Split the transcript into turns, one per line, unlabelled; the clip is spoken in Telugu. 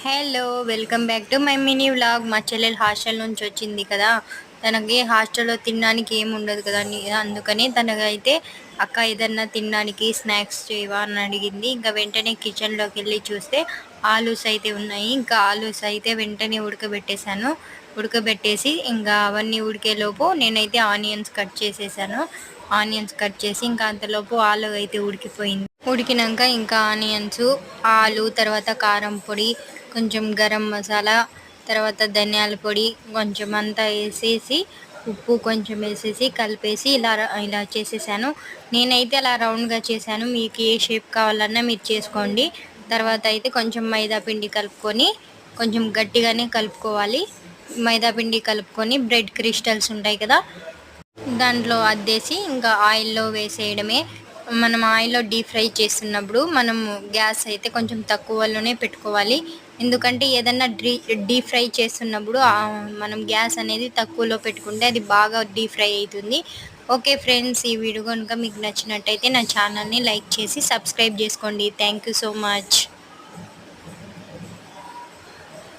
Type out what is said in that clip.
Hello! Welcome back to my mini vlog. మా చెల్లెలు హాస్టల్ నుంచి వచ్చింది కదా! తనకి హాస్టల్‌లో తినడానికి ఏముండదు కదా! అందుకని తనకైతే అక్క ఏదన్నా తినడానికి స్నాక్స్ చేయవా అని అడిగింది. ఇంకా వెంటనే కిచెన్‌లోకెళ్ళి చూస్తే ఆలూస్ అయితే ఉన్నాయి. ఇంకా ఆలూస్ అయితే వెంటనే ఉడకబెట్టేశాను. ఉడకబెట్టేసి ఇంకా అవన్నీ ఉడికేలోపు నేనైతే ఆనియన్స్ కట్ చేసేసాను. ఆనియన్స్ కట్ చేసి ఇంకా అంతలోపు ఆలు అయితే ఉడికిపోయింది. ఉడికినాక ఇంకా ఆనియన్స్, ఆలు, తర్వాత కారం పొడి, కొంచెం గరం మసాలా, తర్వాత ధనియాల పొడి కొంచెం అంతా వేసేసి, ఉప్పు కొంచెం వేసేసి కలిపేసి ఇలా చేసేసాను. నేనైతే అలా రౌండ్గా చేశాను. మీకు ఏ షేప్ కావాలన్నా మీరు చేసుకోండి. తర్వాత అయితే కొంచెం మైదా పిండి కలుపుకొని కొంచెం గట్టిగానే కలుపుకోవాలి. మైదా పిండి కలుపుకొని బ్రెడ్ క్రిస్టల్స్ ఉంటాయి కదా, దాంట్లో అద్దేసి ఇంకా ఆయిల్లో వేసేయడమే. మనం ఆయిల్లో డీప్ ఫ్రై చేస్తున్నప్పుడు మనం గ్యాస్ అయితే కొంచెం తక్కువలోనే పెట్టుకోవాలి. ఎందుకంటే ఏదన్నా డీప్ ఫ్రై చేస్తున్నప్పుడు మనం గ్యాస్ అనేది తక్కువలో పెట్టుకుంటే అది బాగా డీప్ ఫ్రై అవుతుంది. ఓకే ఫ్రెండ్స్, ఈ వీడియో కనుక మీకు నచ్చినట్టయితే నా ఛానల్ని లైక్ చేసి సబ్స్క్రైబ్ చేసుకోండి. Thank you so much.